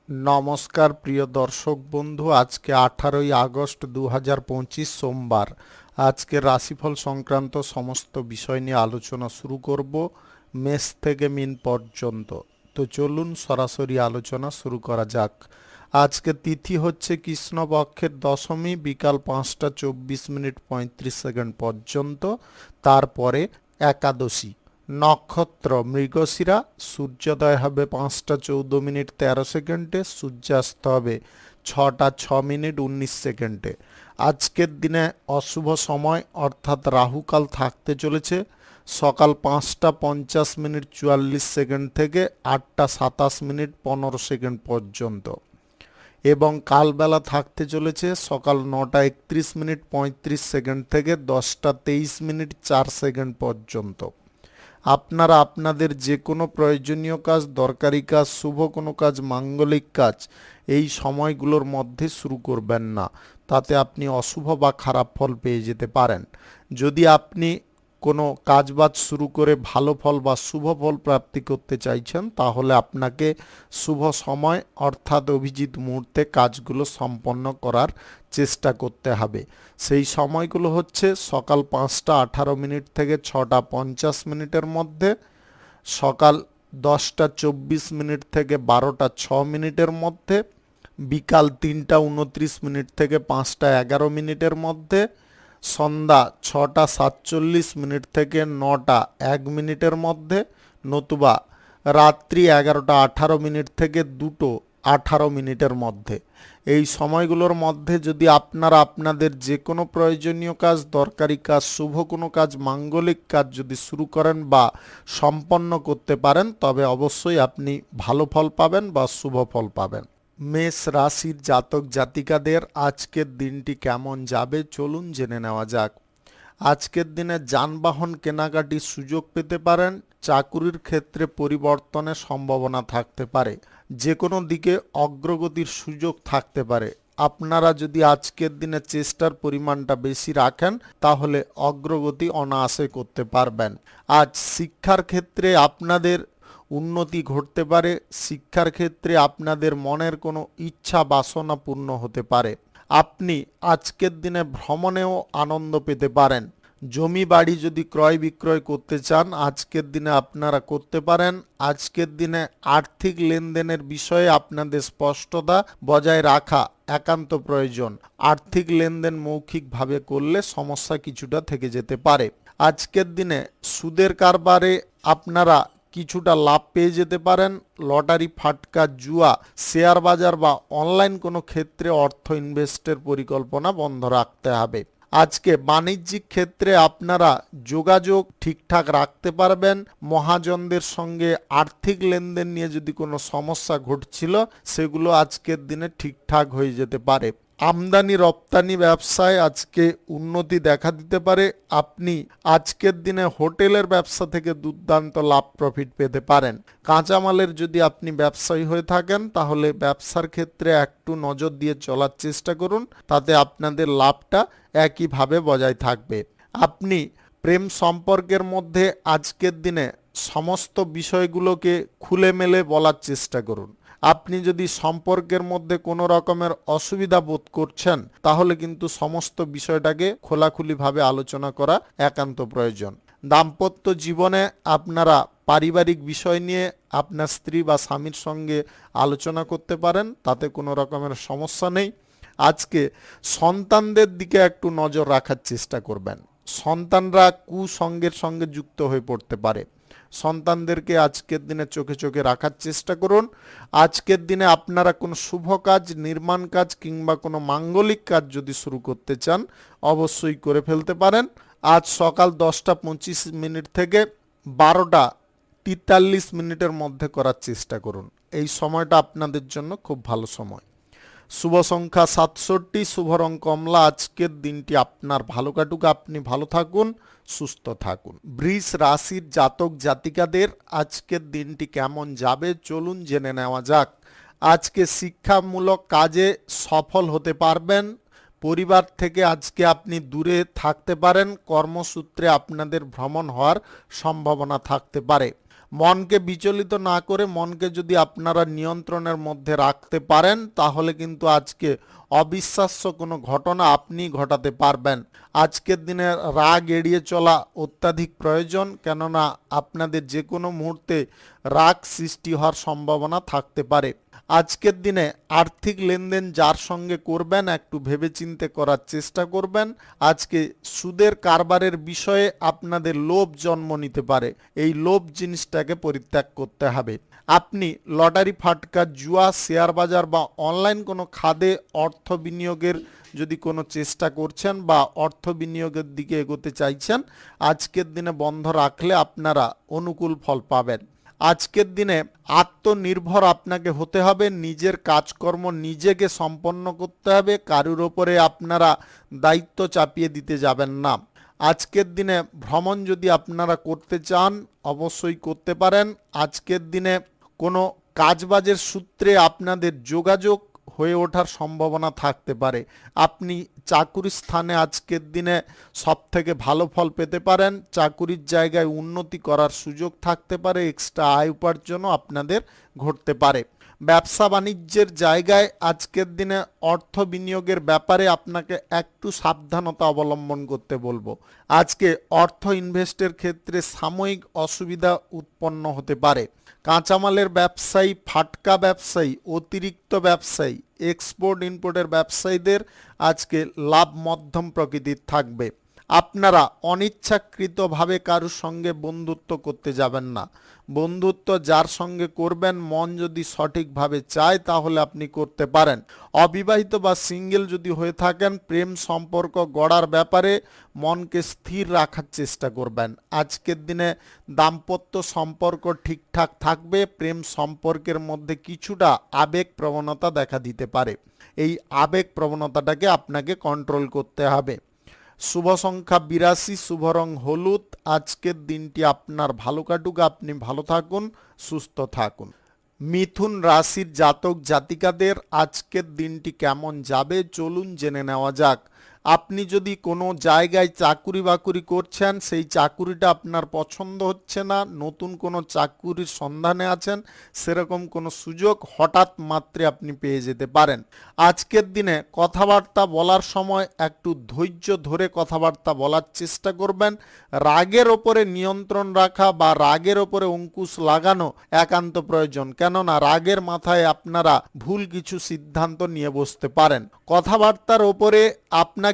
নমস্কার প্রিয় দর্শক বন্ধু, আজকে 18ই আগস্ট 2025 সোমবার। আজকে রাশিফল সংক্রান্ত সমস্ত বিষয় নিয়ে আলোচনা শুরু করব মেষ থেকে মিন পর্যন্ত। তো চলুন সরাসরি আলোচনা শুরু করা যাক। আজকে তিথি হচ্ছে কৃষ্ণপক্ষের দশমী, বিকাল 5:24:35 পর্যন্ত। তারপরে একাদশী। নক্ষত্র মৃগশিরা। সূর্যোদয় হবে 5:14:13, সূর্যাস্ত হবে 6:06:19। আজকের দিনে অশুভ সময় অর্থাৎ রাহুকাল থাকতে চলেছে সকাল 5:50:44 থেকে 8:27:15 পর্যন্ত, এবং কালবেলা থাকতে চলেছে সকাল 9:31:35 থেকে 10:23:04 পর্যন্ত। আপনারা আপনাদের যে কোনো প্রয়োজনীয় কাজ, দরকারি কাজ, শুভ কোনো কাজ, মাঙ্গলিক কাজ এই সময়গুলোর মধ্যে শুরু করবেন না, তাতে আপনি অশুভ বা খারাপ ফল পেয়ে যেতে পারেন। যদি আপনি কোনো কাজবাজ শুরু করে ভালো ফল বা শুভ ফল প্রাপ্তি করতে চাইছেন, তাহলে আপনাকে শুভ সময় অর্থাৎ অভিজিৎ মুহূর্তে কাজগুলো সম্পন্ন করার চেষ্টা করতে হবে। সেই সময়গুলো হচ্ছে সকাল 5:18 থেকে 6:50 মধ্যে, সকাল 10:24 থেকে 12:06 মধ্যে, বিকাল 3:29 থেকে 5:11 মধ্যে, সন্ধ্যা 6:47 থেকে 9:01 মধ্যে, নতুবা রাত্রি 11:18 থেকে 2:18 মধ্যে। এই সময়গুলোর মধ্যে যদি আপনারা আপনাদের যে কোনো প্রয়োজনীয় কাজ, দরকারি কাজ, শুভ কোনো কাজ, মাঙ্গলিক কাজ যদি শুরু করেন বা সম্পন্ন করতে পারেন, তবে অবশ্যই আপনি ভালো ফল পাবেন বা শুভ ফল পাবেন। মেষ রাশির জাতক জাতিকাদের আজকের দিনটি কেমন যাবে চলুন জেনে নেওয়া যাক। আজকের দিনে যানবাহন কেনাকাটির সুযোগ পেতে পারেন। চাকুরির ক্ষেত্রে পরিবর্তনের সম্ভাবনা থাকতে পারে। যে কোনো দিকে অগ্রগতির সুযোগ থাকতে পারে। আপনারা যদি আজকের দিনে চেষ্টার পরিমাণটা বেশি রাখেন, তাহলে অগ্রগতি অনায়াসে করতে পারবেন। আজ শিক্ষার ক্ষেত্রে আপনাদের উন্নতি ঘটতে পারে। শিক্ষার ক্ষেত্রে আপনাদের মনের কোনো ইচ্ছা বাসনা পূর্ণ হতে পারে। আপনি আজকের দিনে ভ্রমণেও আনন্দ পেতে পারেন। জমি বাড়ি যদি ক্রয় বিক্রয় করতে চান, আজকের দিনে আপনারা করতে পারেন। আজকের দিনে আর্থিক লেনদেনের বিষয়ে আপনাদের স্পষ্টতা বজায় রাখা একান্ত প্রয়োজন। আর্থিক লেনদেন মৌখিকভাবে করলে সমস্যা কিছুটা থেকে যেতে পারে। আজকের দিনে সুদের কারবারে আপনারা কিছুটা লাভ পেয়ে যেতে পারেন। লটারি, ফাটকা, জুয়া, শেয়ার বাজার বা অনলাইন কোনো ক্ষেত্রে অর্থ ইনভেস্টের পরিকল্পনা বন্ধ রাখতে হবে। আজকে বাণিজ্যিক ক্ষেত্রে আপনারা যোগাযোগ ঠিকঠাক রাখতে পারবেন। মহাজনদের সঙ্গে আর্থিক লেনদেন নিয়ে যদি কোনো সমস্যা ঘটছিল, সেগুলো আজকের দিনে ঠিকঠাক হয়ে যেতে পারে। আমদানি রপ্তানি ব্যবসায় আজকে উন্নতি দেখা দিতে পারে। আপনি আজকের দিনে হোটেলের ব্যবসা থেকে দুর্দান্ত লাভ প্রফিট পেতে পারেন। কাঁচামালের যদি আপনি ব্যবসায়ী হয়ে থাকেন, তাহলে ব্যবসার ক্ষেত্রে একটু নজর দিয়ে চলার চেষ্টা করুন, তাতে আপনাদের লাভটা একইভাবে বজায় থাকবে। আপনি প্রেম সম্পর্কের মধ্যে আজকের দিনে সমস্ত বিষয়গুলোকে খুলে মেলে বলার চেষ্টা করুন। আপনি যদি সম্পর্কের মধ্যে কোনো রকমের অসুবিধা বোধ করছেন, তাহলে কিন্তু সমস্ত বিষয়টাকে খোলাখুলিভাবে আলোচনা করা একান্ত প্রয়োজন। দাম্পত্য জীবনে আপনারা পারিবারিক বিষয় নিয়ে আপনার স্ত্রী বা স্বামীর সঙ্গে আলোচনা করতে পারেন, তাতে কোনো রকমের সমস্যা নেই। আজকে সন্তানদের দিকে একটু নজর রাখার চেষ্টা করবেন। সন্তানরা কুসঙ্গের সঙ্গে যুক্ত হয়ে পড়তে পারে। সন্তানদেরকে আজকের দিনে চোখে চোখে রাখার চেষ্টা করুন। আজকের দিনে আপনারা কোনো শুভ কাজ, নির্মাণ কাজ কিংবা কোনো মাঙ্গলিক কাজ যদি শুরু করতে চান, অবশ্যই করে ফেলতে পারেন। আজ সকাল 10:25 থেকে 12:43 মধ্যে করার চেষ্টা করুন। এই সময়টা আপনাদের জন্য খুব ভালো সময়। শুভ সংখ্যা 67, শুভ রং কমলা। আজকের দিনটি আপনার ভালো কাটুক, আপনি ভালো থাকুন, সুস্থ থাকুন। বৃষ রাশির জাতক জাতিকাদের আজকের দিনটি কেমন যাবে চলুন জেনে নেওয়া যাক। আজকে শিক্ষামূলক কাজে সফল হতে পারবেন। পরিবার থেকে আজকে আপনি দূরে থাকতে পারেন। কর্মসূত্রে আপনাদের ভ্রমণ হওয়ার সম্ভাবনা থাকতে পারে। মনকে বিচলিত না করে মনকে যদি আপনারা নিয়ন্ত্রণের মধ্যে রাখতে পারেন তাহলে কিন্তু আজকে অবিশ্বাস্য কোনো ঘটনা আপনি ঘটাতে পারবেন। আজকের দিনে রাগ এড়িয়ে চলা অত্যাধিক প্রয়োজন, কেননা আপনাদের যে কোনো মুহূর্তে রাগ সৃষ্টি হওয়ার সম্ভাবনা থাকতে পারে। আজকের দিনে আর্থিক লেনদেন যার সঙ্গে করবেন একটু ভেবেচিন্তে করার চেষ্টা করবেন। আজকে সুদের কারবারের বিষয়ে আপনাদের লোভ জন্ম নিতে পারে, এই লোভ জিনিসটাকে পরিত্যাগ করতে হবে। আপনি লটারি, ফাটকা, জুয়া, শেয়ার বাজার বা অনলাইন কোনো খাদে অর্থ বিনিয়োগের যদি কোনো চেষ্টা করছেন বা অর্থ বিনিয়োগের দিকে এগোতে চাইছেন, আজকের দিনে বন্ধ রাখলে আপনারা অনুকূল ফল পাবেন। আজকের দিনে আত্মনির্ভর আপনাকে হতে হবে, নিজের কাজকর্ম নিজেকে সম্পন্ন করতে হবে, কারুর ওপরে আপনারা দায়িত্ব চাপিয়ে দিতে যাবেন না। আজকের দিনে ভ্রমণ যদি আপনারা করতে চান অবশ্যই করতে পারেন। আজকের দিনে কোনো কাজবাজের সূত্রে আপনাদের যোগাযোগ হয়ে ওঠার সম্ভাবনা থাকতে পারে। আপনি চাকুরির স্থানে আজকের দিনে সবথেকে ভালো ফল পেতে পারেন। চাকুরির জায়গায় উন্নতি করার সুযোগ থাকতে পারে, এক্সট্রা আয় উপার্জনও আপনাদের ঘটতে পারে। ব্যবসা বাণিজ্যের জায়গায় আজকের দিনে অর্থ বিনিয়োগের ব্যাপারে আপনাকে একটু সাবধানতা অবলম্বন করতে বলবো। আজকে অর্থ ইনভেস্টের ক্ষেত্রে সাময়িক অসুবিধা উৎপন্ন হতে পারে। কাঁচামালের ব্যবসায়ী, ফাটকা ব্যবসায়ী, অতিরিক্ত ব্যবসায়ী, এক্সপোর্ট ইম্পোর্টের ব্যবসায়ীদের আজকে লাভ মধ্যম প্রকৃতির থাকবে। আপনারা অনিচ্ছাকৃতভাবে কারোর সঙ্গে বন্ধুত্ব করতে যাবেন না। বন্ধুত্ব যার সঙ্গে করবেন মন যদি সঠিকভাবে চায় তাহলে আপনি করতে পারেন। অবিবাহিত বা সিঙ্গেল যদি হয়ে থাকেন প্রেম সম্পর্ক গড়ার ব্যাপারে মনকে স্থির রাখার চেষ্টা করবেন। আজকের দিনে দাম্পত্য সম্পর্ক ঠিকঠাক থাকবে। প্রেম সম্পর্কের মধ্যে কিছুটা আবেগ প্রবণতা দেখা দিতে পারে, এই আবেগ প্রবণতাটাকে আপনাকে কন্ট্রোল করতে হবে। শুভ সংখ্যা 82, শুভ রং হলুদ। আজকের দিনটি আপনার ভালো কাটুক, আপনি ভালো থাকুন, সুস্থ থাকুন। মিথুন রাশির জাতক জাতিকাদের আজকের দিনটি কেমন যাবে চলুন জেনে নেওয়া যাক। আপনি যদি কোনো জায়গায় চাকুরি বাকুরি করছেন, সেই চাকুরিটা আপনার পছন্দ হচ্ছে না, নতুন কোনো চাকুরির সন্ধানে আছেন, সেরকম কোনো সুযোগ হঠাৎ মাত্রে আপনি পেয়ে যেতে পারেন। আজকের দিনে কথাবার্তা বলার সময় একটু ধৈর্য ধরে কথাবার্তা বলার চেষ্টা করবেন। রাগের ওপরে নিয়ন্ত্রণ রাখা বা রাগের ওপরে অঙ্কুশ লাগানো একান্ত প্রয়োজন, কেননা রাগের মাথায় আপনারা ভুল কিছু সিদ্ধান্ত নিয়ে বসতে পারেন। কথাবার্তার ওপরে আপনাকে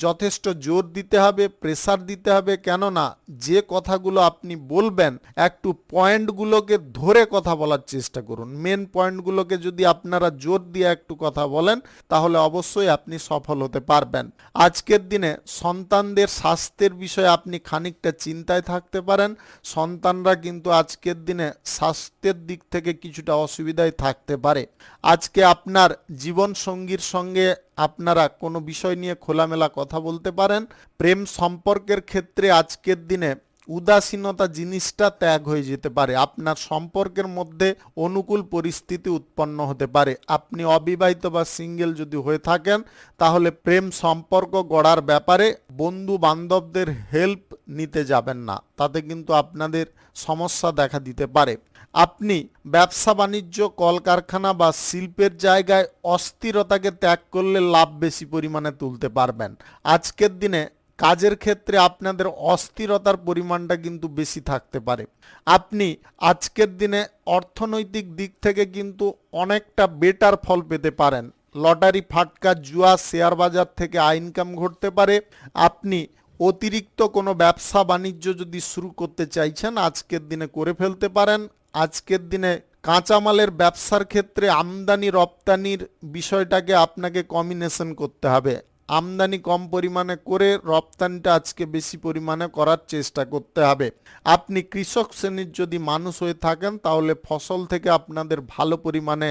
যথেষ্ট জোর দিতে হবে, প্রেসার দিতে হবে, কেননা যে কথাগুলো আপনি বলবেন একটু পয়েন্টগুলোকে ধরে কথা বলার চেষ্টা করুন। মেন পয়েন্টগুলোকে যদি আপনারা জোর দিয়ে একটু কথা বলেন তাহলে অবশ্যই আপনি সফল হতে পারবেন। আজকের দিনে সন্তানদের স্বাস্থ্যের বিষয়ে আপনি খানিকটা চিন্তায় থাকতে পারেন। সন্তানরা কিন্তু আজকের দিনে স্বাস্থ্যের দিক থেকে কিছুটা অসুবিধায় থাকতে পারে। আজকে আপনার জীবন সঙ্গীর সঙ্গে আপনারা কোনো বিষয় নিয়ে খোলামেলা কথা বলতে পারেন। প্রেম সম্পর্কের ক্ষেত্রে আজকের দিনে উদাসীনতা জিনিসটা ত্যাগ হয়ে যেতে পারে। আপনার সম্পর্কের মধ্যে অনুকূল পরিস্থিতি উৎপন্ন হতে পারে। আপনি অবিবাহিত বা সিঙ্গেল যদি হয়ে থাকেন তাহলে প্রেম সম্পর্ক গড়ার ব্যাপারে বন্ধু বান্ধবদের হেল্প নিতে যাবেন না, তাতে কিন্তু আপনাদের সমস্যা দেখা দিতে পারে। আপনি ব্যবসা বাণিজ্য, কলকারখানা বা শিল্পের জায়গায় অস্থিরতাকে ত্যাগ করলে লাভ বেশি পরিমাণে তুলতে পারবেন। আজকের দিনে কাজের ক্ষেত্রে আপনাদের অস্থিরতার পরিমাণটা কিন্তু বেশি থাকতে পারে। আপনি আজকের দিনে অর্থনৈতিক দিক থেকে কিন্তু অনেকটা বেটার ফল পেতে পারেন। লটারি, ফাটকা, জুয়া, শেয়ার বাজার থেকে ইনকাম ঘটতে পারে। আপনি অতিরিক্ত কোনো ব্যবসা বাণিজ্য যদি শুরু করতে চাইছেন আজকের দিনে করে ফেলতে পারেন। আজকের দিনে কাঁচামালের ব্যবসার ক্ষেত্রে আমদানি রপ্তানির বিষয়টাকে আপনাকে কম্বিনেশন করতে হবে। আমদানি কম পরিমাণে করে রপ্তানিটা আজকে বেশি পরিমাণে করার চেষ্টা করতে হবে। আপনি কৃষক শ্রেণীর যদি মানুষ হয়ে থাকেন তাহলে ফসল থেকে আপনাদের ভালো পরিমাণে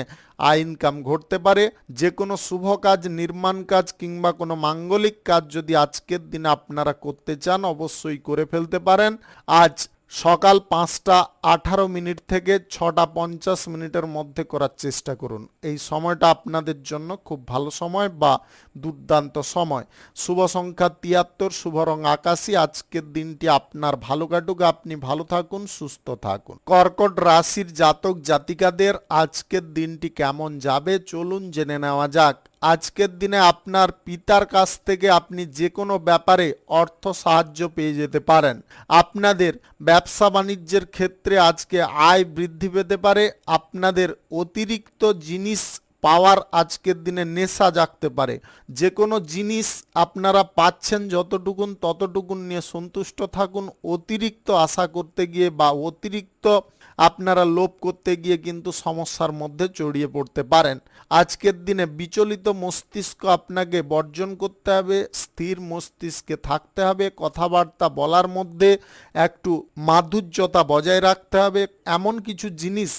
আয় ইনকাম ঘটতে পারে। যে কোনো শুভ কাজ, নির্মাণ কাজ কিংবা কোনো মাঙ্গলিক কাজ যদি আজকের দিনে আপনারা করতে চান অবশ্যই করে ফেলতে পারেন। আজ সকাল 5:18 থেকে 6:50 মধ্যে করার চেষ্টা করুন। এই সময়টা আপনাদের জন্য খুব ভালো সময় বা দুর্দান্ত সময়। শুভ সংখ্যা 73, শুভ রং আকাশী। আজকের দিনটি আপনার ভালো কাটুক, আপনি ভালো থাকুন, সুস্থ থাকুন। কর্কট রাশির জাতক জাতিকাদের আজকের দিনটি কেমন যাবে চলুন জেনে নেওয়া যাক। আজকের দিনে আপনার পিতার কাছ থেকে আপনি যে কোনো ব্যাপারে অর্থ সাহায্য পেয়ে যেতে পারেন। আপনাদের ব্যবসা বাণিজ্যের ক্ষেত্রে আজকে আয় বৃদ্ধি পেতে পারে। আপনাদের অতিরিক্ত জিনিস পাওয়ার আজকের দিনে নেশা জাগতে পারে। যে কোনো জিনিস আপনারা পাচ্ছেন যতটুকুন ততটুকুন নিয়ে সন্তুষ্ট থাকুন। অতিরিক্ত আশা করতে গিয়ে বা অতিরিক্ত আপনারা লোভ করতে গিয়ে কিন্তু সমস্যার মধ্যে জড়িয়ে পড়তে পারেন। আজকের দিনে বিচলিত মস্তিষ্ক আপনাকে বর্জন করতে হবে, স্থির মস্তিষ্কে থাকতে হবে। কথাবার্তা বলার মধ্যে একটু মাধুর্যতা বজায় রাখতে হবে। এমন কিছু জিনিস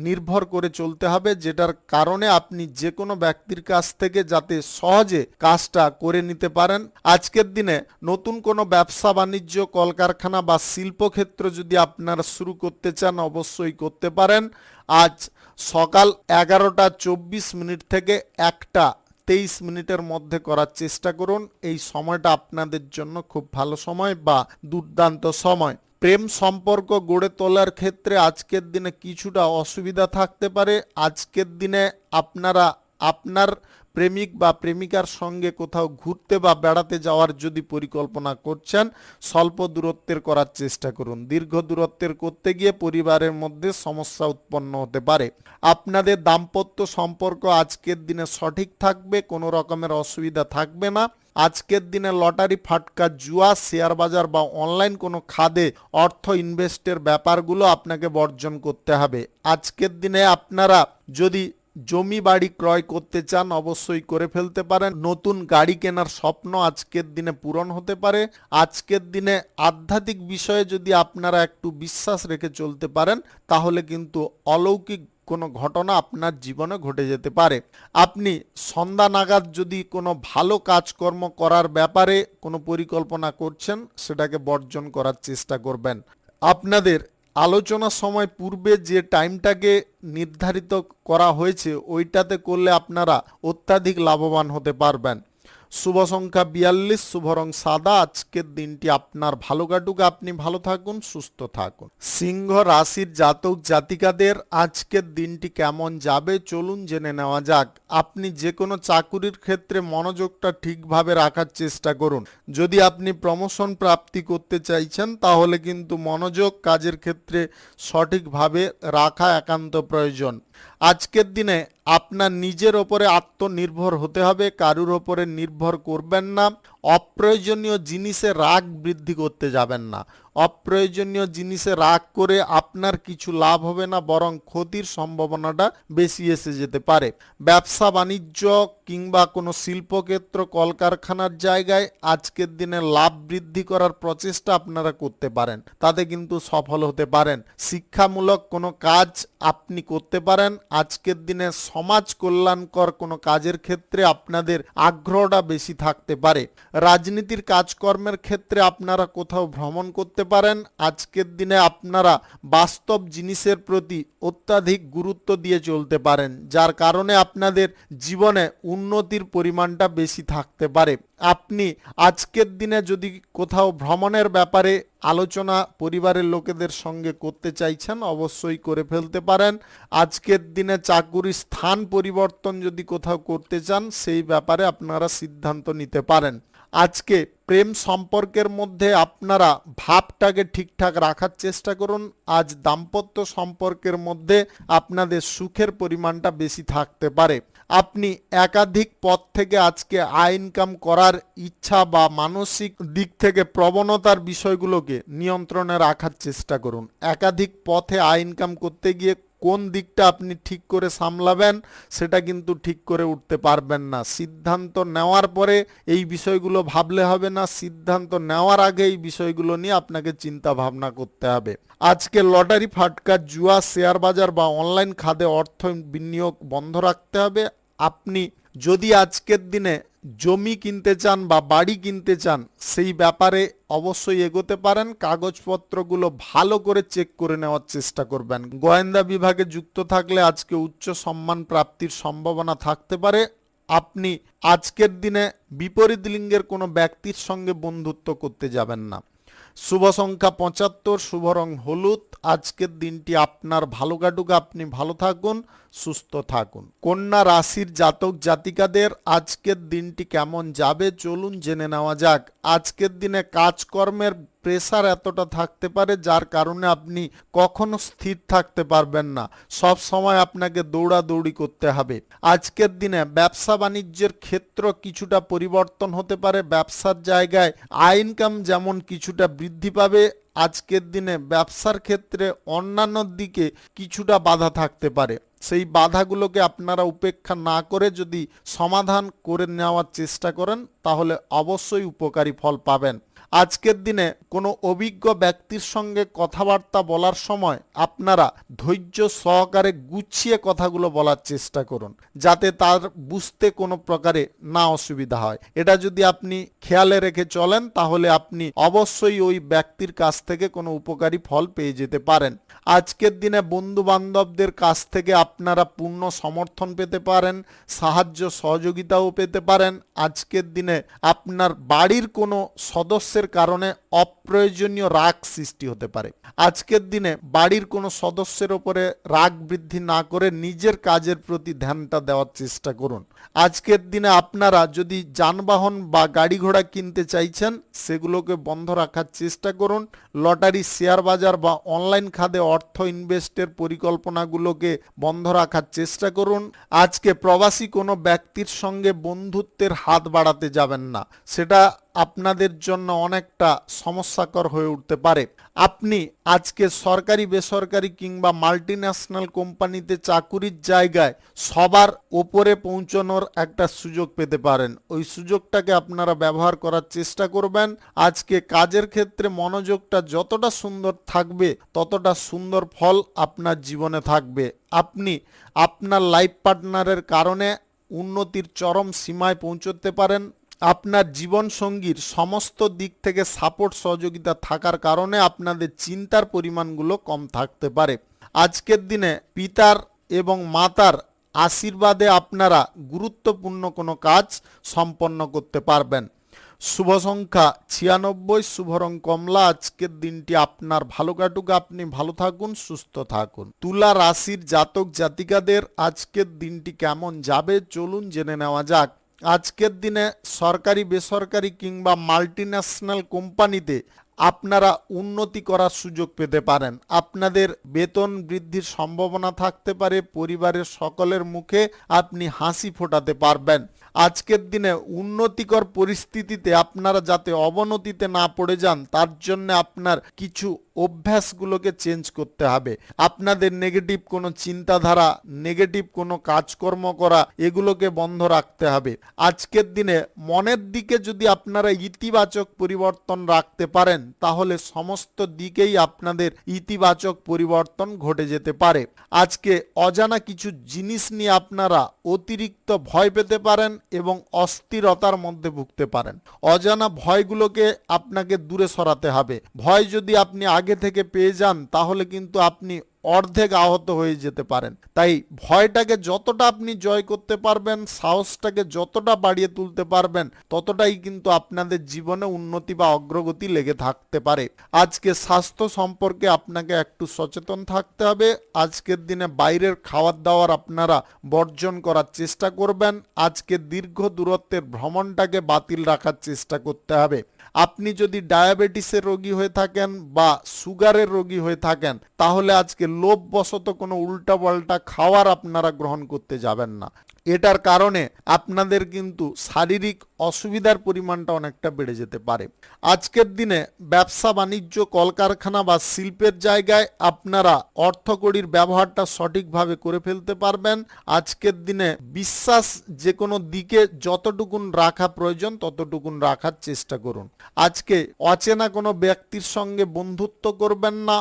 নির্ভর করে চলতে হবে যেটার কারণে আপনি যে কোনো ব্যক্তির কাছ থেকে যাতে সহজে কাজটা করে নিতে পারেন। আজকের দিনে নতুন কোনো ব্যবসা বাণিজ্য, কলকারখানা বা শিল্পক্ষেত্র যদি আপনারা শুরু করতে চান অবশ্যই করতে পারেন। আজ সকাল 11:24 থেকে 1:23 মধ্যে করার চেষ্টা করুন। এই সময়টা আপনাদের জন্য খুব ভালো সময় বা দুর্দান্ত সময়। প্রেম সম্পর্ক গড়ে তোলার ক্ষেত্রে আজকের দিনে কিছুটা অসুবিধা থাকতে পারে। আজকের দিনে আপনারা আপনার প্রেমিক বা প্রেমিকার সঙ্গে কোথাও ঘুরতে বা বেড়াতে যাওয়ার যদি পরিকল্পনা করছেন স্বল্প দূরত্বের করার চেষ্টা করুন। দীর্ঘ দূরত্বের করতে গিয়ে পরিবারের মধ্যে সমস্যা উৎপন্ন হতে পারে। আপনাদের দাম্পত্য সম্পর্ক আজকের দিনে সঠিক থাকবে, কোনো রকমের অসুবিধা থাকবে না। আজকের দিনে লটারি, ফাটকা, জুয়া, শেয়ার বাজার বা অনলাইন কোনো খাদে অর্থ ইনভেস্টের ব্যাপারগুলো আপনাকে বর্জন করতে হবে। আজকের দিনে আপনারা যদি জমি বাড়ি ক্রয় করতে চান অবশ্যই করে ফেলতে পারেন। নতুন গাড়ি কেনার স্বপ্ন আজকের দিনে পূরণ হতে পারে। আজকের দিনে আধ্যাত্মিক বিষয়ে যদি আপনারা একটু বিশ্বাস রেখে চলতে পারেন তাহলে কিন্তু অলৌকিক কোনো ঘটনা আপনার জীবনে ঘটে যেতে পারে। আপনি সন্ধ্যা নাগাদ যদি কোনো ভালো কাজকর্ম করার ব্যাপারে কোনো পরিকল্পনা করছেন সেটাকে বর্জন করার চেষ্টা করবেন। আপনাদের আলোচনার সময় পূর্বে যে টাইমটাকে নির্ধারিত করা হয়েছে ওইটাতে করলে আপনারা অত্যাধিক লাভবান হতে পারবেন। শুভ সংখ্যা 42, শুভ রং সাদা। আজকের দিনটি আপনার ভালো কাটুক, আপনি ভালো থাকুন, সুস্থ থাকুন। সিংহ রাশির জাতক জাতিকাদের আজকের দিনটি কেমন যাবে চলুন জেনে নেওয়া যাক। আপনি যে কোনো চাকুরির ক্ষেত্রে মনোযোগটা ঠিকভাবে রাখার চেষ্টা করুন। যদি আপনি প্রমোশন প্রাপ্তি করতে চাইছেন তাহলে কিন্তু মনোযোগ কাজের ক্ষেত্রে সঠিকভাবে রাখা একান্ত প্রয়োজন। আজকের দিনে আপনার নিজের ওপরে আত্মনির্ভর হতে হবে, কারুর ওপরে নির্ভর করবেন না। অপ্রয়োজনীয় জিনিসে রাগ বৃদ্ধি করতে যাবেন না। অপ্রয়োজনীয় জিনিসে রাগ করে আপনার কিছু লাভ হবে না, বরং ক্ষতির সম্ভাবনাটা বেশি এসে যেতে পারে। ব্যবসা বাণিজ্য কিংবা কোনো শিল্পক্ষেত্র, কলকারখানার জায়গায় আজকের দিনে লাভ বৃদ্ধি করার প্রচেষ্টা আপনারা করতে পারেন, তাতে কিন্তু সফল হতে পারেন। শিক্ষামূলক কোনো কাজ আপনি করতে পারেন। আজকের দিনে সমাজ কল্যাণকর কোনো কাজের ক্ষেত্রে আপনাদের আগ্রহটা বেশি থাকতে পারে। রাজনীতির কাজকর্মের ক্ষেত্রে আপনারা কোথাও ভ্রমণ করতে পারেন। আজকের দিনে আপনারা বাস্তব জিনিসের প্রতি অত্যাধিক গুরুত্ব দিয়ে চলতে পারেন, যার কারণে আপনাদের জীবনে উন্নতির পরিমাণটা বেশি থাকতে পারে। আপনি আজকের দিনে যদি কোথাও ভ্রমণের ব্যাপারে আলোচনা পরিবারের লোকেদের সঙ্গে করতে চাইছেন অবশ্যই করে ফেলতে পারেন। আজকের দিনে চাকুরির স্থান পরিবর্তন যদি কোথাও করতে চান সেই ব্যাপারে আপনারা সিদ্ধান্ত নিতে পারেন। আজকে প্রেম সম্পর্কের মধ্যে আপনারা ভাবটাকে ঠিকঠাক রাখার চেষ্টা করুন। আজ দাম্পত্য সম্পর্কের মধ্যে আপনাদের সুখের পরিমাণটা বেশি থাকতে পারে। আপনি একাধিক পথ থেকে আজকে আয় ইনকাম করার ইচ্ছা বা মানসিক দিক থেকে প্রবণতার বিষয়গুলোকে নিয়ন্ত্রণে রাখার চেষ্টা করুন। একাধিক পথে আয় ইনকাম করতে গিয়ে কোন দিকটা আপনি ঠিক করে সামলাবেন সেটা কিন্তু ঠিক করে উঠতে পারবেন না। সিদ্ধান্ত নেওয়ার পরে এই বিষয়গুলো ভাবলে হবে না, সিদ্ধান্ত নেওয়ার আগে এই বিষয়গুলো নিয়ে আপনাকে চিন্তা ভাবনা করতে হবে। আজকে লটারি, ফাটকা, জুয়া, শেয়ার বাজার বা অনলাইন খাতে অর্থ বিনিয়োগ বন্ধ রাখতে হবে। আপনি যদি আজকের দিনে জমি কিনতে চান বা বাড়ি কিনতে চান সেই ব্যাপারে অবশ্যই এগোতে পারেন। কাগজপত্রগুলো ভালো করে চেক করে নেওয়ার চেষ্টা করবেন। গোয়েন্দা বিভাগে যুক্ত থাকলে আজকে উচ্চ সম্মান প্রাপ্তির সম্ভাবনা থাকতে পারে। আপনি আজকের দিনে বিপরীত লিঙ্গের কোনো ব্যক্তির সঙ্গে বন্ধুত্ব করতে যাবেন না। শুভ সংখ্যা 75, শুভ রং হলুদ। আজকের দিনটি আপনার ভালো কাটুক, আপনি ভালো থাকুন, সুস্থ থাকুন। কন্যা রাশির জাতক জাতিকাদের আজকের দিনটি কেমন যাবে চলুন জেনে নেওয়া যাক। আজকের দিনে কাজকর্মের প্রেসার এতটা থাকতে পারে যার কারণে আপনি কখনো স্থির থাকতে পারবেন না, সব সময় আপনাকে দৌড়াদৌড়ি করতে হবে। আজকের দিনে ব্যবসা বাণিজ্যের ক্ষেত্র কিছুটা পরিবর্তন হতে পারে। ব্যবসার জায়গায় আয় ইনকাম যেমন কিছুটা বৃদ্ধি পাবে, আজকের দিনে ব্যবসার ক্ষেত্রে অন্যান্য দিকে কিছুটা বাধা থাকতে পারে। সেই বাধাগুলোকে আপনারা উপেক্ষা না করে যদি সমাধান করে নেওয়ার চেষ্টা করেন তাহলে অবশ্যই উপকারী ফল পাবেন। আজকের দিনে কোনো অভিজ্ঞ ব্যক্তির সঙ্গে কথাবার্তা বলার সময় আপনারা ধৈর্য সহকারে গুছিয়ে কথাগুলো বলার চেষ্টা করুন, যাতে তার বুঝতে কোনো প্রকারে না অসুবিধা হয়। এটা যদি আপনি খেয়ালে রেখে চলেন তাহলে আপনি অবশ্যই ওই ব্যক্তির কাছ থেকে কোনো উপকারী ফল পেয়ে যেতে পারেন। আজকের দিনে বন্ধু বান্ধবদের কাছ থেকে আপনারা পূর্ণ সমর্থন পেতে পারেন, সাহায্য সহযোগিতাও পেতে পারেন। আজকের দিনে আপনার বাড়ির কোনো সদস্যের কারণে অপ্রয়োজনীয় রাগ সৃষ্টি হতে পারে। আজকের দিনে বাড়ির কোনো সদস্যের ওপরে রাগ বৃদ্ধি না করে নিজের কাজের প্রতি ধ্যানটা দেওয়ার চেষ্টা করুন। আজকের দিনে আপনারা যদি যানবাহন বা গাড়ি ঘোড়া কিনতে চাইছেন সেগুলোকে বন্ধ রাখার চেষ্টা করুন। লটারি, শেয়ার বাজার বা অনলাইন খাতে অর্থ ইনভেস্টের পরিকল্পনাগুলোকে বন্ধ রাখার চেষ্টা করুন। আজকে প্রবাসী কোনো ব্যক্তির সঙ্গে বন্ধুত্বের হাত বাড়াতে যাবেন না, সেটা আপনাদের জন্য অনেকটা সমস্যাকর হয়ে উঠতে পারে। আপনি আজকে সরকারি, বেসরকারি কিংবা মাল্টিন্যাশনাল কোম্পানিতে চাকুরির জায়গায় সবার ওপরে পৌঁছানোর একটা সুযোগ পেতে পারেন। ওই সুযোগটাকে আপনারা ব্যবহার করার চেষ্টা করবেন। আজকে কাজের ক্ষেত্রে মনোযোগটা যতটা সুন্দর থাকবে ততটা সুন্দর ফল আপনার জীবনে থাকবে। আপনি আপনার লাইফ পার্টনারের কারণে উন্নতির চরম সীমায় পৌঁছতে পারেন। আপনার জীবন সঙ্গীর সমস্ত দিক থেকে সাপোর্ট সহযোগিতা থাকার কারণে আপনাদের চিন্তার পরিমাণগুলো কম থাকতে পারে। আজকের দিনে পিতার এবং মাতার আশীর্বাদে আপনারা গুরুত্বপূর্ণ কোনো কাজ সম্পন্ন করতে পারবেন। শুভ সংখ্যা 96, শুভ রং কমলা। আজকের দিনটি আপনার ভালো কাটুক, আপনি ভালো থাকুন, সুস্থ থাকুন। তুলা রাশির জাতক জাতিকাদের আজকের দিনটি কেমন যাবে চলুন জেনে নেওয়া যাক। আজকের দিনে সরকারি, বেসরকারি কিংবা মাল্টিন্যাশনাল কোম্পানিতে আপনারা উন্নতি করার সুযোগ পেতে পারেন। আপনাদের বেতন বৃদ্ধির সম্ভাবনা থাকতে পারে। পরিবারের সকলের মুখে আপনি হাসি ফোটাতে পারবেন। আজকের দিনে উন্নতিকর পরিস্থিতিতে আপনারা যাতে অবনতিতে না পড়ে যান তার জন্য আপনার কিছু অভ্যাসগুলোকে চেঞ্জ করতে হবে। আপনাদের নেগেটিভ কোনো চিন্তাধারা, নেগেটিভ কোনো কাজকর্ম করা, এগুলোকে বন্ধ রাখতে হবে। আজকের দিনে মনের দিকে যদি আপনারা ইতিবাচক পরিবর্তন রাখতে পারেন তাহলে সমস্ত দিকেই আপনাদের ইতিবাচক পরিবর্তন ঘটে যেতে পারে। আজকে অজানা কিছু জিনিস নিয়ে আপনারা অতিরিক্ত ভয় পেতে পারেন এবং অস্থিরতার মধ্যে ভুগতে পারেন। অজানা ভয়গুলোকে আপনাকে দূরে সরাতে হবে। ভয় যদি আপনি আগে থেকে পেয়ে যান তাহলে কিন্তু আপনি অর্ধেক আহত হয়ে যেতে পারেন। তাই ভয়টাকে যতটা আপনি জয় করতে পারবেন, সাহসটাকে যতটা বাড়িয়ে তুলতে পারবেন, ততটাই কিন্তু আপনাদের জীবনে উন্নতি বা অগ্রগতি লেগে থাকতে পারে। আজকে স্বাস্থ্য সম্পর্কে আপনাকে একটু সচেতন থাকতে হবে। আজকের দিনে বাইরের খাবার দাবার আপনারা বর্জন করার চেষ্টা করবেন। আজকে দীর্ঘ দূরত্বের ভ্রমণটাকে বাতিল রাখার চেষ্টা করতে হবে। আপনি যদি ডায়াবেটিসের রোগী হয়ে থাকেন বা সুগারের রোগী হয়ে থাকেন তাহলে আজকে লোভবশত কোনো উল্টাপাল্টা খাবার আপনারা গ্রহণ করতে যাবেন না। এটার কারণে আপনাদের কিন্তু শারীরিক অসুবিধার পরিমাণটা অনেকটা বেড়ে যেতে পারে। আজকের দিনে ব্যবসা বাণিজ্য, কলকারখানা বা শিল্পের জায়গায় আপনারা অর্থকড়ির ব্যবহারটা সঠিকভাবে করে ফেলতে পারবেন। আজকের দিনে বিশ্বাস যে কোনো দিকে যতটুকুন রাখা প্রয়োজন ততটুকুন রাখার চেষ্টা করুন। আজকে অচেনা কোনো ব্যক্তির সঙ্গে বন্ধুত্ব করবেন না,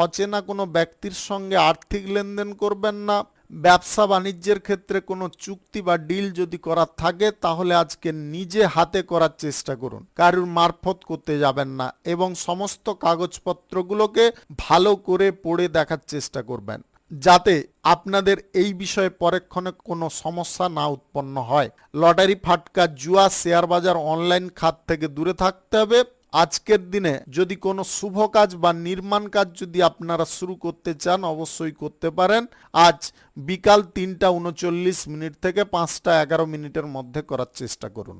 অচেনা কোনো ব্যক্তির সঙ্গে আর্থিক লেনদেন করবেন না। ব্যবসা বাণিজ্যের ক্ষেত্রে কোনো চুক্তি বা ডিল যদি করার থাকে তাহলে আজকে নিজে হাতে করার চেষ্টা করুন, কারুর মারফত করতে যাবেন না এবং সমস্ত কাগজপত্রগুলোকে ভালো করে পড়ে দেখার চেষ্টা করবেন, যাতে আপনাদের এই বিষয়ে পরক্ষণে কোনো সমস্যা না উৎপন্ন হয়। লটারি, ফাটকা, জুয়া, শেয়ার বাজার, অনলাইন খাত থেকে দূরে থাকতে হবে। আজকের দিনে যদি কোনো শুভ কাজ বা নির্মাণ কাজ যদি আপনারা শুরু করতে চান অবশ্যই করতে পারেন। আজ বিকাল 3:39 থেকে 5:11 মধ্যে করার চেষ্টা করুন।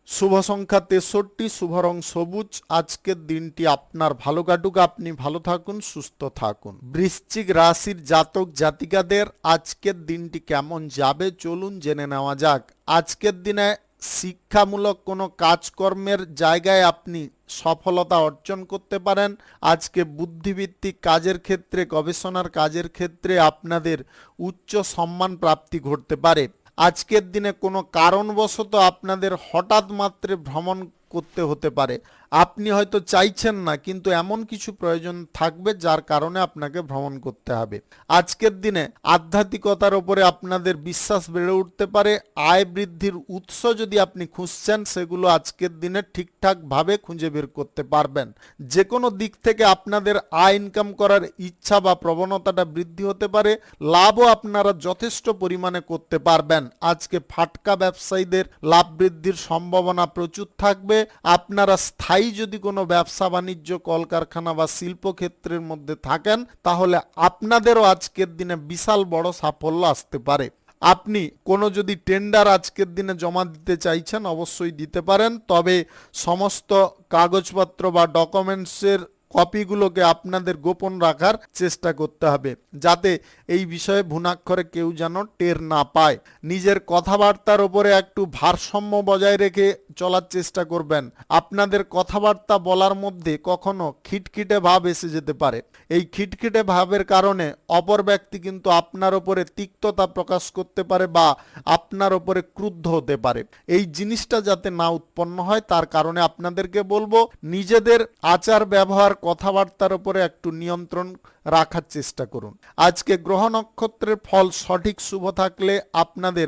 শুভ সংখ্যা 63, শুভ রং সবুজ। আজকের দিনটি আপনার ভালো কাটুক, আপনি ভালো থাকুন, সুস্থ থাকুন। বৃশ্চিক রাশির জাতক জাতিকাদের আজকের দিনটি কেমন যাবে চলুন জেনে নেওয়া যাক। আজকের দিনে শিক্ষামূলক কোনো কাজকর্মের জায়গায় আপনি সফলতা অর্জন করতে পারেন। আজকে বুদ্ধিভিত্তিক কাজের ক্ষেত্রে, গবেষণার কাজের ক্ষেত্রে আপনাদের উচ্চ সম্মান প্রাপ্তি ঘটতে পারে। আজকের দিনে কোনো কারণবশত আপনাদের হঠাৎ মাত্রে ভ্রমণ করতে হতে পারে। আপনি হয়তো চাইছেন না, কিন্তু এমন কিছু প্রয়োজন থাকবে যার কারণে আপনাকে ভ্রমণ করতে হবে। আজকের দিনে আধ্যাত্মিকতার উপরে আপনাদের বিশ্বাস বেড়ে উঠতে পারে। আয় বৃদ্ধির উৎস যদি আপনি খুঁজছেন সেগুলো আজকের দিনে ঠিকঠাকভাবে খুঁজে বের করতে পারবেন। যে কোনো দিক থেকে আপনাদের আয় ইনকাম করার ইচ্ছা বা প্রবণতাটা বৃদ্ধি হতে পারে। লাভও আপনারা যথেষ্ট পরিমাণে করতে পারবেন। আজকে ফাটকা ব্যবসায়ীদের লাভ বৃদ্ধির সম্ভাবনা প্রচুর থাকবে। আপনারা স্থায়ী যদি কোনো ব্যবসা বাণিজ্য, কলকারখানা বা শিল্পক্ষেত্রের মধ্যে থাকেন তাহলে আপনাদেরও আজকের দিনে বিশাল বড় সাফল্য আসতে পারে। আপনি কোনো যদি টেন্ডার আজকের দিনে জমা দিতে চাইছেন অবশ্যই দিতে পারেন, তবে সমস্ত কাগজপত্র বা ডকুমেন্টসের কপিগুলোকে আপনাদের গোপন রাখার চেষ্টা করতে হবে, যাতে এই বিষয়ে ভুনাক্ষরে কেউ যেন টের না পায়। নিজের কথাবার্তার উপরে একটু ভারসাম্য বজায় রেখে চলার চেষ্টা করবেন। আপনাদের কথাবার্তা বলার মধ্যে কখনো খিটখিটে ভাব এসে যেতে পারে। এই খিটখিটে ভাবের কারণে অপর ব্যক্তি কিন্তু আপনার উপরে তিক্ততা প্রকাশ করতে পারে বা আপনার উপরে ক্রুদ্ধ হতে পারে। এই জিনিসটা যাতে না উৎপন্ন হয় তার কারণে আপনাদেরকে বলবো নিজেদের আচার ব্যবহার, কথাবার্তার উপরে একটু নিয়ন্ত্রণ রাখার চেষ্টা করুন। আজকে গ্রহ নক্ষত্রের ফল সঠিক শুভ থাকলে আপনাদের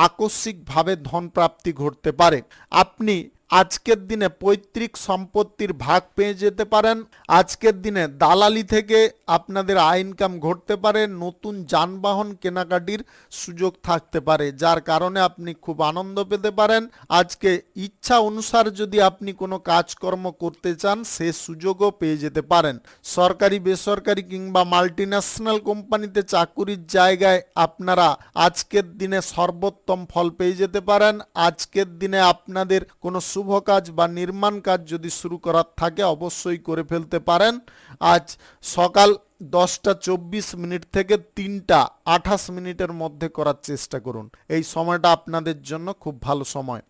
আকস্মিকভাবে ধন প্রাপ্তি ঘটতে পারে। আপনি আজকের দিনে পৈতৃক সম্পত্তির ভাগ পেয়ে যেতে পারেন। আজকের দিনে দালালি থেকে আপনাদের আয় ইনকাম ঘটতে পারে। নতুন যানবাহন কেনাকাটির সুযোগ থাকতে পারে, যার কারণে আপনি খুব আনন্দ পেতে পারেন। আজকে ইচ্ছা অনুসার যদি আপনি কোনো কাজকর্ম করতে চান সে সুযোগও পেয়ে যেতে পারেন। সরকারি, বেসরকারি কিংবা মাল্টিন্যাশনাল কোম্পানিতে চাকুরির জায়গায় আপনারা আজকের দিনে সর্বোত্তম ফল পেয়ে যেতে পারেন। আজকের দিনে আপনাদের কোনো শুভ কাজ বা নির্মাণ কাজ যদি শুরু করার থাকে অবশ্যই করে ফেলতে পারেন। আজ সকাল 10:24 থেকে 3:28 মধ্যে করার চেষ্টা করুন। এই সময়টা আপনাদের জন্য খুব ভালো সময়।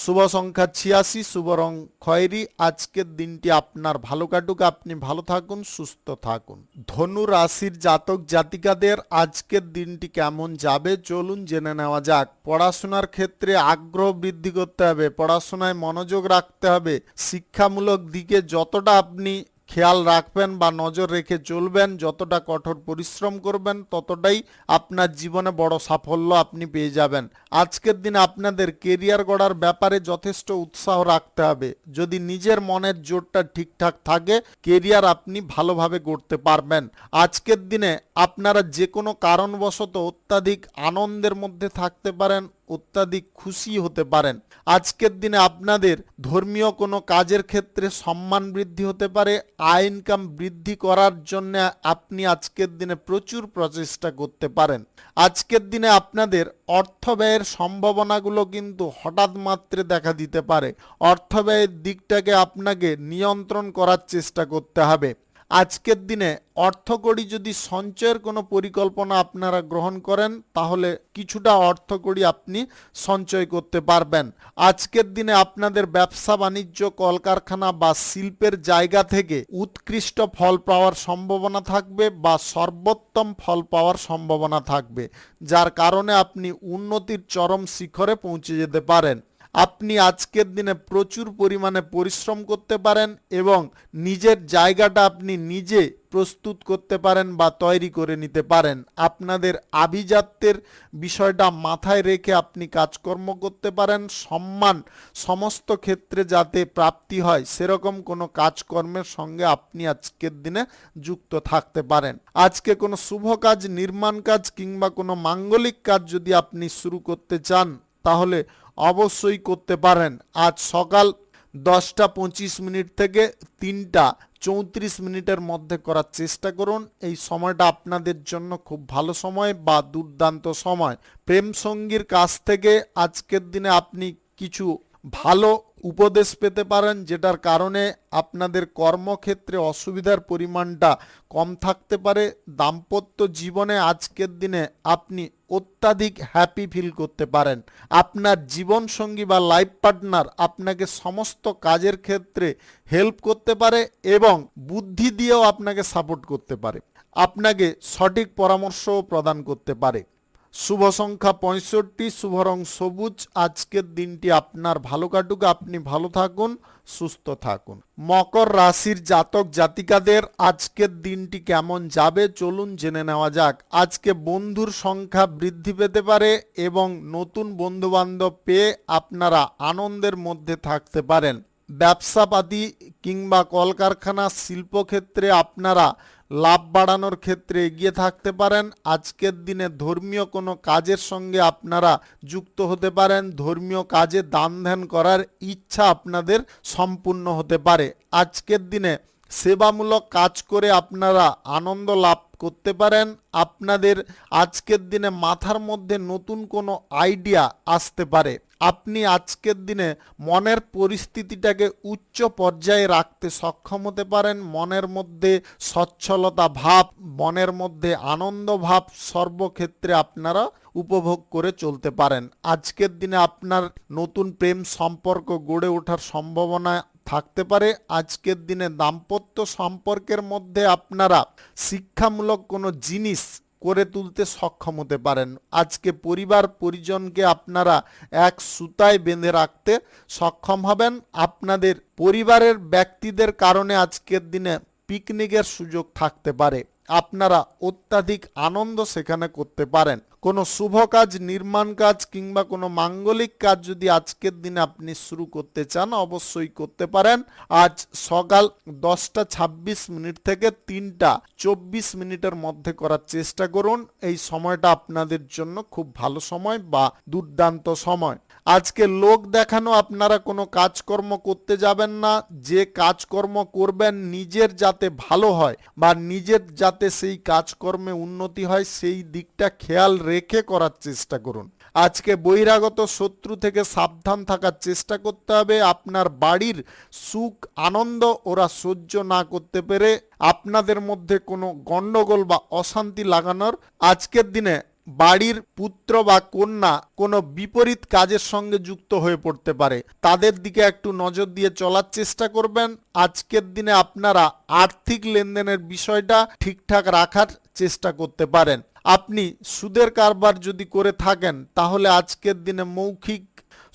শুভ সংখ্যা 86, শুভ রং খয়েরি। আজকের দিনটি আপনার ভালো কাটুক, আপনি ভালো থাকুন, সুস্থ থাকুন। ধনু রাশির জাতক জাতিকাদের আজকের দিনটি কেমন যাবে চলুন জেনে নেওয়া যাক। পড়াশোনার ক্ষেত্রে আগ্রহ বৃদ্ধি করতে হবে, পড়াশোনায় মনোযোগ রাখতে হবে। শিক্ষামূলক দিকে যতটা আপনি খেয়াল রাখবেন বা নজর রেখে চলবেন, যতটা কঠোর পরিশ্রম করবেন ততটাই আপনার জীবনে বড় সাফল্য আপনি পেয়ে যাবেন। আজকের দিনে আপনাদের কেরিয়ার গড়ার ব্যাপারে যথেষ্ট উৎসাহ রাখতে হবে। যদি নিজের মনের জোরটা ঠিকঠাক থাকে কেরিয়ার আপনি ভালোভাবে গড়তে পারবেন। আজকের দিনে আপনারা যে কোনো কারণবশত অত্যাধিক আনন্দের মধ্যে থাকতে পারেন, অত্যাধিক খুশি হতে পারেন। আজকের দিনে আপনাদের ধর্মীয় কোনো কাজের ক্ষেত্রে সম্মান বৃদ্ধি হতে পারে। আয় ইনকাম বৃদ্ধি করার জন্য আপনি আজকের দিনে প্রচুর প্রচেষ্টা করতে পারেন। আজকের দিনে আপনাদের অর্থ ব্যয়ের সম্ভাবনাগুলো কিন্তু হঠাৎ মাত্রে দেখা দিতে পারে। অর্থ ব্যয়ের দিকটাকে আপনাকে নিয়ন্ত্রণ করার চেষ্টা করতে হবে। আজকের দিনে অর্থকড়ি যদি সঞ্চয়ের কোনো পরিকল্পনা আপনারা গ্রহণ করেন তাহলে কিছুটা অর্থকড়ি আপনি সঞ্চয় করতে পারবেন। আজকের দিনে আপনাদের ব্যবসা বাণিজ্য, কলকারখানা বা শিল্পের জায়গা থেকে উৎকৃষ্ট ফল পাওয়ার সম্ভাবনা থাকবে বা সর্বোত্তম ফল পাওয়ার সম্ভাবনা থাকবে, যার কারণে আপনি উন্নতির চরম শিখরে পৌঁছে যেতে পারেন। আপনি আজকের দিনে প্রচুর পরিমাণে পরিশ্রম করতে পারেন এবং নিজের জায়গাটা আপনি নিজে প্রস্তুত করতে পারেন বা তৈরি করে নিতে পারেন। আপনাদের আভিজাত্যের বিষয়টা মাথায় রেখে আপনি কাজকর্ম করতে পারেন। সম্মান সমস্ত ক্ষেত্রে যাতে প্রাপ্তি হয় সেরকম কোনো কাজকর্মের সঙ্গে আপনি আজকের দিনে যুক্ত থাকতে পারেন। আজকে কোনো শুভ কাজ, নির্মাণ কাজ কিংবা কোনো মাঙ্গলিক কাজ যদি আপনি শুরু করতে চান তাহলে অবশ্যই করতে পারেন। আজ সকাল 10:25 থেকে 3:34 মধ্যে করার চেষ্টা করুন। এই সময়টা আপনাদের জন্য খুব ভালো সময় বা দুর্দান্ত সময়। প্রেম সঙ্গীর কাছ থেকে আজকের দিনে আপনি কিছু ভালো উপদেশ পেতে পারেন, যেটার কারণে আপনাদের কর্মক্ষেত্রে অসুবিধার পরিমাণটা কম থাকতে পারে। দাম্পত্য জীবনে আজকের দিনে আপনি অত্যাধিক হ্যাপি ফিল করতে পারেন। আপনার জীবনসঙ্গী বা লাইফ পার্টনার আপনাকে সমস্ত কাজের ক্ষেত্রে হেল্প করতে পারে এবং বুদ্ধি দিয়েও আপনাকে সাপোর্ট করতে পারে, আপনাকে সঠিক পরামর্শও প্রদান করতে পারে। শুভ সংখ্যা 65, শুভ রং সবুজ। আজকের দিনটি আপনার ভালো কাটুক, আপনি ভালো থাকুন, সুস্থ থাকুন। মকর রাশির জাতক জাতিকাদের আজকের দিনটি কেমন যাবে চলুন জেনে নেওয়া যাক। আজকে বন্ধুর সংখ্যা বৃদ্ধি পেতে পারে এবং নতুন বন্ধুবান্ধব পেয়ে আপনারা আনন্দের মধ্যে থাকতে পারেন। ব্যবসাপাতি কিংবা কলকারখানা শিল্পক্ষেত্রে আপনারা লাভ বাড়ানোর ক্ষেত্রে এগিয়ে থাকতে পারেন। আজকের দিনে ধর্মীয় কোনো কাজের সঙ্গে আপনারা যুক্ত হতে পারেন। ধর্মীয় কাজে দান ধ্যান করার ইচ্ছা আপনাদের সম্পূর্ণ হতে পারে। আজকের দিনে সেবামূলক কাজ করে আপনারা আনন্দ লাভ করতে পারেন। আপনাদের আজকের দিনে মাথার মধ্যে নতুন কোনো আইডিয়া আসতে পারে। আপনি আজকের দিনে মনের পরিস্থিতিটাকে উচ্চ পর্যায়ে রাখতে সক্ষম হতে পারেন। মনের মধ্যে সচ্ছলতা ভাব, মনের মধ্যে আনন্দ ভাব সর্বক্ষেত্রে আপনারা উপভোগ করে চলতে পারেন। আজকের দিনে আপনার নতুন প্রেম সম্পর্ক গড়ে ওঠার সম্ভাবনা থাকতে পারে। আজকের দিনে দাম্পত্য সম্পর্কের মধ্যে আপনারা শিক্ষামূলক কোনো জিনিস করে তুলতে সক্ষম হতে পারেন। আজকে পরিবার পরিজনকে আপনারা এক সুতায় বেঁধে রাখতে সক্ষম হবেন। আপনাদের পরিবারের ব্যক্তিদের কারণে আজকের দিনে পিকনিকের সুযোগ থাকতে পারে। আপনারা অত্যাধিক আনন্দ সেখানে করতে পারেন। কোনো শুভ কাজ, নির্মাণ কাজ কিংবা কোনো মাঙ্গলিক কাজ যদি আজকের দিনে আপনি শুরু করতে চান অবশ্যই করতে পারেন। আজ সকাল 10:26 থেকে 3:24 মধ্যে করার চেষ্টা করুন। এই সময়টা আপনাদের জন্য খুব ভালো সময় বা দুর্দান্ত সময়। আজকে লোক দেখানো আপনারা কোনো কাজকর্ম করতে যাবেন না। যে কাজকর্ম করবেন নিজের যাতে ভালো হয় বা নিজের যাতে সেই কাজকর্মে উন্নতি হয় সেই দিকটা খেয়াল রেখে করার চেষ্টা করুন। আজকে বহিরাগত শত্রু থেকে সাবধান থাকার চেষ্টা করতে হবে। আপনার বাড়ির সুখ আনন্দ ওরা সহ্য না করতে পেরে আপনাদের মধ্যে কোনো গন্ডগোল বা অশান্তি লাগানোর আজকের দিনে বাড়ির পুত্র বা কন্যা কোনো বিপরীত কাজের সঙ্গে যুক্ত হয়ে পড়তে পারে। তাদের দিকে একটু নজর দিয়ে চলার চেষ্টা করবেন। আজকের দিনে আপনারা আর্থিক লেনদেনের বিষয়টা ঠিকঠাক রাখার চেষ্টা করতে পারেন। আপনি সুদের কারবার যদি করে থাকেন তাহলে আজকের দিনে মৌখিক।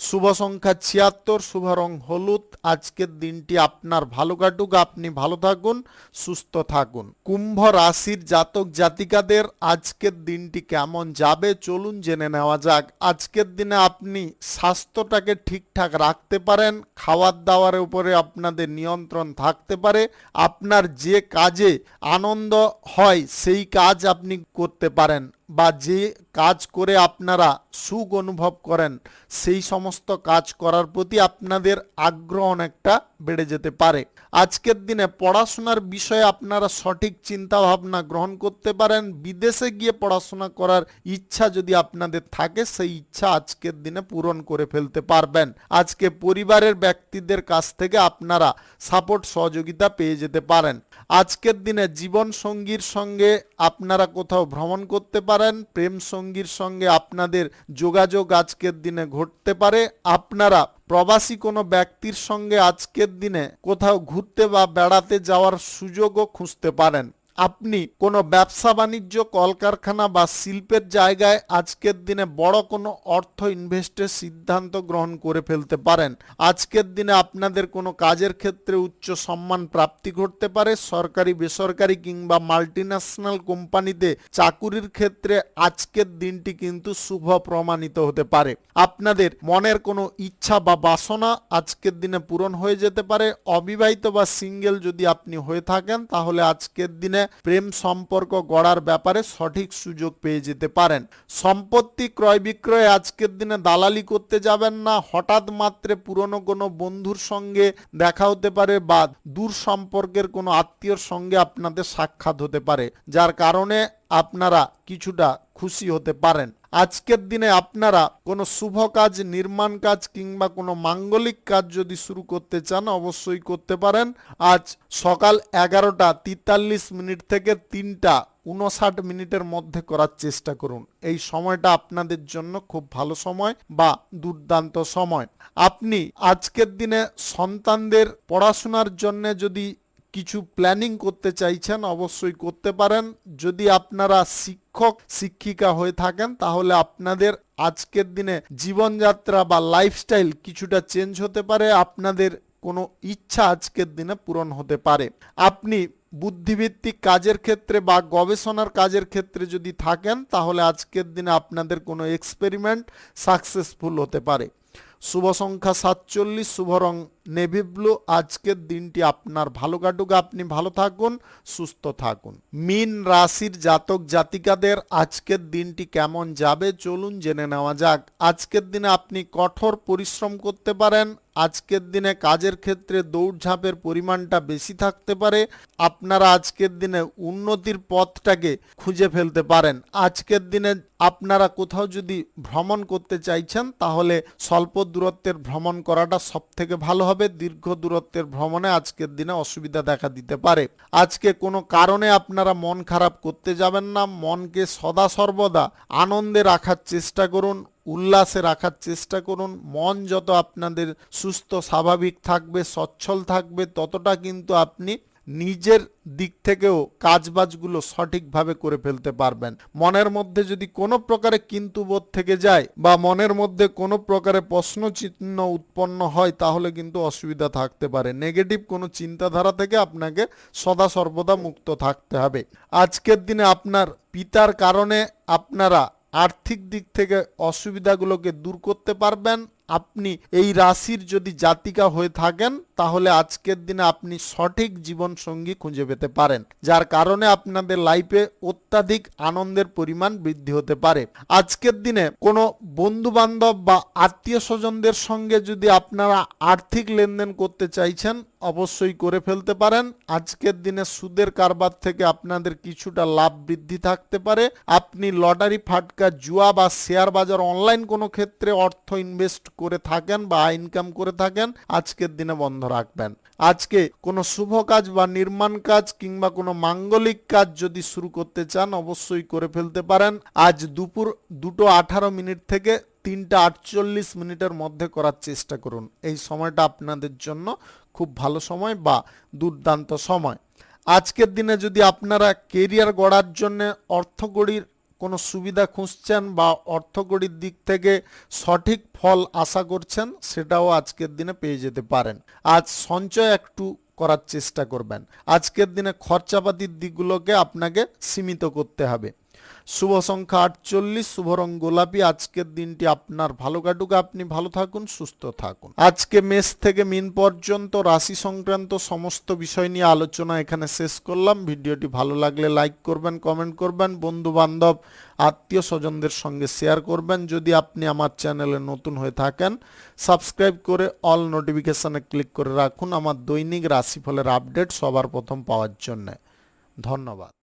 শুভ সংখ্যা 76, শুভ রং হলুদ। আজকের দিনটি আপনার ভালো কাটুক, আপনি ভালো থাকুন, সুস্থ থাকুন। কুম্ভ রাশির জাতক জাতিকাদের আজকের দিনটি কেমন যাবে চলুন জেনে নেওয়া যাক। আজকের দিনে আপনি স্বাস্থ্যটাকে ঠিকঠাক রাখতে পারেন। খাওয়ার দাওয়ার উপরে আপনাদের নিয়ন্ত্রণ থাকতে পারে। আপনার যে কাজে আনন্দ হয় সেই কাজ আপনি করতে পারেন বা যে কাজ করে আপনারা সুখ অনুভব করেন সেই সমস্ত কাজ করার প্রতি আপনাদের আগ্রহ অনেকটা বেড়ে যেতে পারে। আজকের দিনে পড়াশোনার বিষয়ে আপনারা সঠিক চিন্তা ভাবনা গ্রহণ করতে পারেন। বিদেশে গিয়ে পড়াশোনা করার ইচ্ছা যদি আপনাদের থাকে সেই ইচ্ছা আজকের দিনে পূরণ করে ফেলতে পারবেন। আজকে পরিবারের ব্যক্তিদের কাছ থেকে আপনারা সাপোর্ট সহযোগিতা পেয়ে যেতে পারেন। আজকের দিনে জীবন সঙ্গীর সঙ্গে আপনারা কোথাও ভ্রমণ করতে পারেন। প্রেম সঙ্গীর সঙ্গে আপনাদের যোগাযোগ আজকের দিনে ঘটতে পারে। আপনারা প্রবাসী কোনো ব্যক্তির সঙ্গে আজকের দিনে কোথাও ঘুরতে বা বেড়াতে যাওয়ার সুযোগও খুঁজতে পারেন। আপনি কোনো ব্যবসা বাণিজ্য, কলকারখানা বা শিল্পের জায়গায় আজকের দিনে বড় কোনো অর্থ ইনভেস্টের সিদ্ধান্ত গ্রহণ করে ফেলতে পারেন। আজকের দিনে আপনাদের কোনো কাজের ক্ষেত্রে উচ্চ সম্মান প্রাপ্তি ঘটতে পারে। সরকারি, বেসরকারি কিংবা মাল্টিন্যাশনাল কোম্পানিতে চাকুরির ক্ষেত্রে আজকের দিনটি কিন্তু শুভ প্রমাণিত হতে পারে। আপনাদের মনের কোনো ইচ্ছা বা বাসনা আজকের দিনে পূরণ হয়ে যেতে পারে। অবিবাহিত বা সিঙ্গেল যদি আপনি হয়ে থাকেন তাহলে আজকের দিনে প্রেম সম্পর্ক গড়ার ব্যাপারে সঠিক সুযোগ পেয়ে যেতে পারেন। সম্পত্তি ক্রয় বিক্রয়ে আজকের দিনে দালালি করতে যাবেন না। হঠাৎ মাত্রে পুরনো কোনো বন্ধুর সঙ্গে দেখা হতে পারে বা দূর সম্পর্কের কোনো আত্মীয়র সঙ্গে আপনাদের সাক্ষাৎ হতে পারে, যার কারণে আপনারা কিছুটা খুশি হতে পারেন। আজকের দিনে আপনারা কোনো শুভ কাজ, নির্মাণ কাজ কিংবা কোনো মাঙ্গলিক কাজ যদি শুরু করতে চান অবশ্যই করতে পারেন। আজ সকাল 11:43 থেকে 3:59 মধ্যে করার চেষ্টা করুন। এই সময়টা আপনাদের জন্য খুব ভালো সময় বা দুর্দান্ত সময়। আপনি আজকের দিনে সন্তানদের পড়াশোনার জন্য যদি কিছু প্ল্যানিং করতে চাইছেন অবশ্যই করতে পারেন। যদি আপনারা শিক্ষক শিক্ষিকা হয়ে থাকেন তাহলে আপনাদের আজকের দিনে জীবনযাত্রা বা লাইফস্টাইল কিছুটা চেঞ্জ হতে পারে। আপনাদের কোনো ইচ্ছা আজকের দিনে পূরণ হতে পারে। আপনি বুদ্ধিভিত্তিক কাজের ক্ষেত্রে বা গবেষণার কাজের ক্ষেত্রে যদি থাকেন তাহলে আজকের দিনে আপনাদের কোনো এক্সপেরিমেন্ট সাকসেসফুল হতে পারে। শুভ সংখ্যা 47, শুভ রং নেভি ব্লু। আজকের দিনটি আপনার ভালো কাটুক, আপনি ভালো থাকুন, সুস্থ থাকুন। মীন রাশির জাতক জাতিকাদের আজকের দিনটি কেমন যাবে চলুন জেনে নেওয়া যাক। আজকের দিনে আপনি কঠোর পরিশ্রম করতে পারেন। আজকের দিনে কাজের ক্ষেত্রে দৌড়ঝাঁপের পরিমাণটা বেশি থাকতে পারে। আপনারা আজকের দিনে উন্নতির পথটাকে খুঁজে ফেলতে পারেন। আজকের দিনে আপনারা কোথাও যদি ভ্রমণ করতে চাইছেন তাহলে স্বল্প দূরত্বের ভ্রমণ করাটা সব থেকে ভালো হবে। দীর্ঘ দূরত্বের ভ্রমণে আজকের দিনে অসুবিধা দেখা দিতে পারে। আজকে কোনো কারণে আপনারা মন খারাপ করতে যাবেন না। মনকে সদা সর্বদা আনন্দে রাখার চেষ্টা করুন, উল্লাসে রাখার চেষ্টা করুন। মন যত আপনাদের সুস্থ স্বাভাবিক থাকবে, সচ্ছল থাকবে, ততটা কিন্তু আপনি নিজের দিক থেকেও কাজবাজগুলো সঠিকভাবে করে ফেলতে পারবেন। মনের মধ্যে যদি কোনো প্রকারে কিন্তু বোধ থেকে যায় বা মনের মধ্যে কোনো প্রকারে প্রশ্ন চিহ্ন উৎপন্ন হয় তাহলে কিন্তু অসুবিধা থাকতে পারে। নেগেটিভ কোনো চিন্তাধারা থেকে আপনাকে সদা সর্বদা মুক্ত থাকতে হবে। আজকের দিনে আপনার পিতার কারণে আপনারা আর্থিক দিক থেকে অসুবিধাগুলোকে দূর করতে পারবেন। আপনি এই রাশির যদি জাতিকা হয়ে থাকেন তাহলে আজকের দিনে আপনি সঠিক জীবন সঙ্গী খুঁজে পেতে পারেন, যার কারণে আপনাদের লাইফে অত্যাধিক আনন্দের পরিমাণ বৃদ্ধি হতে পারে। আজকের দিনে কোনো বন্ধু বান্ধব বা আত্মীয় স্বজনদের সঙ্গে যদি আপনারা আর্থিক লেনদেন করতে চাইছেন অবশ্যই করে ফেলতে পারেন। আজকের দিনে সুদের কারবার থেকে আপনাদের কিছুটা লাভ বৃদ্ধি থাকতে পারে। আপনি লটারি, ফাটকা, জুয়া বা শেয়ার বাজার অনলাইন কোনো ক্ষেত্রে অর্থ ইনভেস্ট করে থাকেন বা ইনকাম করে থাকেন আজকের দিনে বন্ধ রাখবেন। আজকে কোনো শুভ কাজ বা নির্মাণ কাজ কিংবা কোনো মাঙ্গলিক কাজ যদি শুরু করতে চান অবশ্যই করে ফেলতে পারেন। আজ দুপুর 2:18 থেকে 3:48 মধ্যে করার চেষ্টা করুন। এই সময়টা আপনাদের জন্য খুব ভালো সময় বা দুর্দান্ত সময়। আজকের দিনে যদি আপনারা কেরিয়ার গড়ার জন্য অর্থকড়ির কোনো সুবিধা খুঁজছেন বা অর্থকড়ির দিক থেকে সঠিক ফল আশা করছেন সেটাও আজকের দিনে পেয়ে যেতে পারেন। আজ সঞ্চয় একটু করার চেষ্টা করবেন। আজকের দিনে খরচাপাতির দিকগুলোকে আপনাকে সীমিত করতে হবে। শুভ সংখ্যা 48, শুভ রং গোলাপি। আজকের দিনটি আপনার ভালো কাটুক, আপনি ভালো থাকুন, সুস্থ থাকুন। আজকে মেষ থেকে মিন পর্যন্ত রাশি সংক্রান্ত সমস্ত বিষয় নিয়ে আলোচনা এখানে শেষ করলাম। ভিডিওটি ভালো লাগলে লাইক করবেন, কমেন্ট করবেন, বন্ধু বান্ধব আত্মীয় স্বজনদের সঙ্গে শেয়ার করবেন। যদি আপনি আমার চ্যানেলে নতুন হয়ে থাকেন সাবস্ক্রাইব করে অল নোটিফিকেশনে ক্লিক করে রাখুন আমার দৈনিক রাশিফলের আপডেট সবার প্রথম পাওয়ার জন্য। ধন্যবাদ।